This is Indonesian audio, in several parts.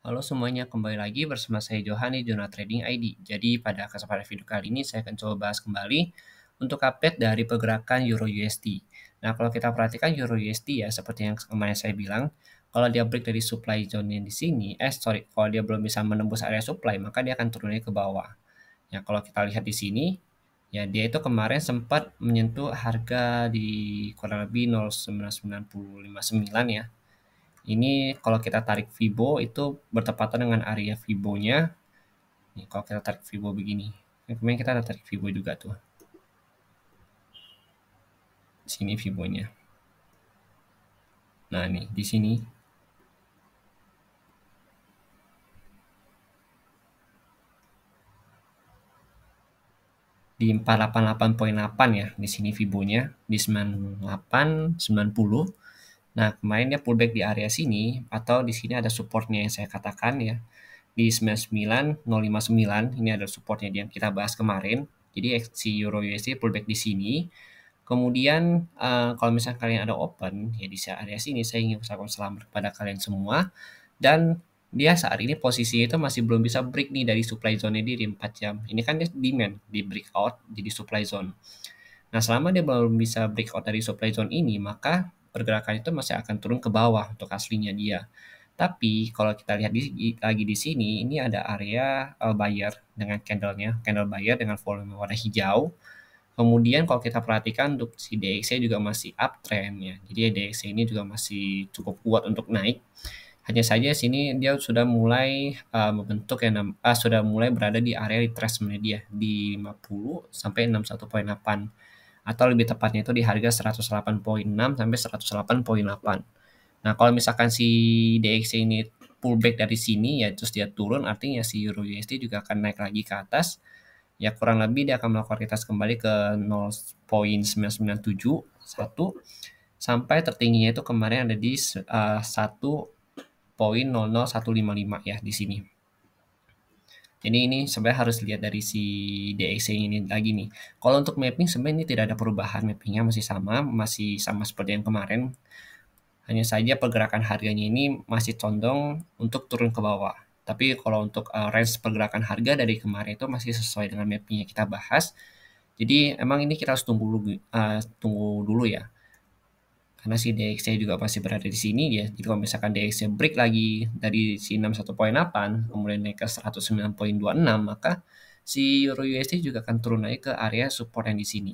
Halo semuanya, kembali lagi bersama saya Johan di Jurnal Trading ID. Jadi pada kesempatan video kali ini saya akan coba bahas kembali untuk update dari pergerakan Euro USD. Nah, kalau kita perhatikan Euro USD ya, seperti yang kemarin saya bilang, kalau dia break dari supply zone yang di sini, kalau dia belum bisa menembus area supply, maka dia akan turunnya ke bawah. Ya, kalau kita lihat di sini, ya dia itu kemarin sempat menyentuh harga di kurang lebih 0,9959 ya. Ini kalau kita tarik Fibo itu bertepatan dengan area Fibo-nya. Nih, kalau kita tarik Fibo begini. Kemarin kita ada tarik Fibo juga tuh. Di sini Fibo-nya. Nah, nih di sini di 488.8 ya. Di sini Fibo-nya di 98, 90. Nah, kemarin dia pullback di area sini atau di sini ada supportnya yang saya katakan ya. Di 99.059 ini ada supportnya yang kita bahas kemarin. Jadi si Euro USD pullback di sini. Kemudian kalau misalnya kalian ada open ya di area sini saya ingin ucapkan selamat kepada kalian semua dan dia saat ini posisinya itu masih belum bisa break nih dari supply zone di 4 jam. Ini kan dia demand di breakout jadi supply zone. Nah, selama dia belum bisa breakout dari supply zone ini, maka pergerakan itu masih akan turun ke bawah untuk aslinya dia. Tapi kalau kita lihat lagi di sini, ini ada area buyer dengan candle buyer dengan volume warna hijau. Kemudian kalau kita perhatikan untuk si DXY juga masih uptrend ya. Jadi DXY ini juga masih cukup kuat untuk naik. Hanya saja sini dia sudah mulai membentuk sudah mulai berada di area retracement dia di 50 sampai 61.8 atau lebih tepatnya itu di harga 108.6 sampai 108.8. Nah, kalau misalkan si DXY ini pullback dari sini ya terus dia turun artinya si Euro USD juga akan naik lagi ke atas. Ya kurang lebih dia akan melakukan retest kembali ke 0.9971 sampai tertingginya itu kemarin ada di 1.00155 ya di sini. Jadi ini sebenarnya harus lihat dari si DXY ini lagi nih. Kalau untuk mapping sebenarnya ini tidak ada perubahan, mappingnya masih sama seperti yang kemarin. Hanya saja pergerakan harganya ini masih condong untuk turun ke bawah. Tapi kalau untuk range pergerakan harga dari kemarin itu masih sesuai dengan mapping yang kita bahas. Jadi emang ini kita harus tunggu dulu ya. Karena si DXY juga masih berada di sini ya. Jadi kalau misalkan DXY break lagi dari si 61.8 kemudian naik ke 109.26 maka si Euro USD juga akan turun naik ke area support yang di sini.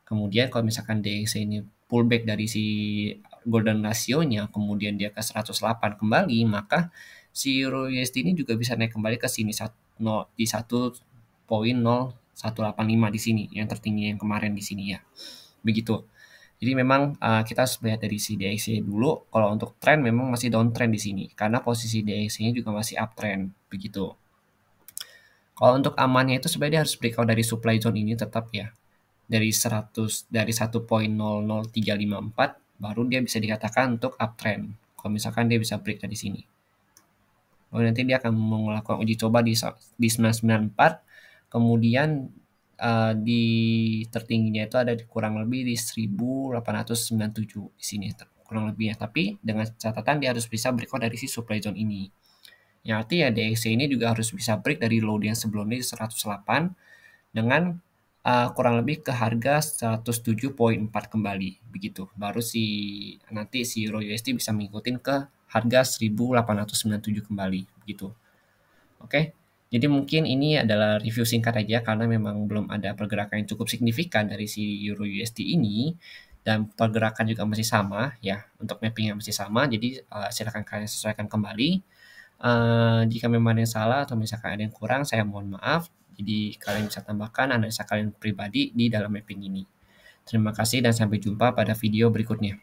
Kemudian kalau misalkan DXY ini pullback dari si golden ratio-nya kemudian dia ke 108 kembali maka si Euro USD ini juga bisa naik kembali ke sini di 1.0185 di sini yang tertinggi yang kemarin di sini ya. Begitu. Jadi memang kita harus melihat dari si DXY dulu. Kalau untuk tren memang masih downtrend di sini karena posisi DXY-nya juga masih uptrend begitu. Kalau untuk amannya itu sebenarnya dia harus breakout dari supply zone ini tetap ya. Dari 1.00354 baru dia bisa dikatakan untuk uptrend. Kalau misalkan dia bisa break dari sini. Lalu nanti dia akan melakukan uji coba di 994. Kemudian di tertingginya itu ada kurang lebih di 1897 di sini kurang lebih ya. Tapi dengan catatan dia harus bisa breakout dari si supply zone ini. Yang artinya DXY ini juga harus bisa break dari low yang sebelumnya di 108 dengan kurang lebih ke harga 107.4 kembali begitu. Baru nanti si Euro USD bisa mengikuti ke harga 1897 kembali begitu. Oke. Jadi mungkin ini adalah review singkat aja karena memang belum ada pergerakan yang cukup signifikan dari si Euro USD ini dan pergerakan juga masih sama ya untuk mappingnya masih sama. Jadi silakan kalian sesuaikan kembali. Jika memang ada yang salah atau misalkan ada yang kurang saya mohon maaf. Jadi kalian bisa tambahkan analisa kalian pribadi di dalam mapping ini. Terima kasih dan sampai jumpa pada video berikutnya.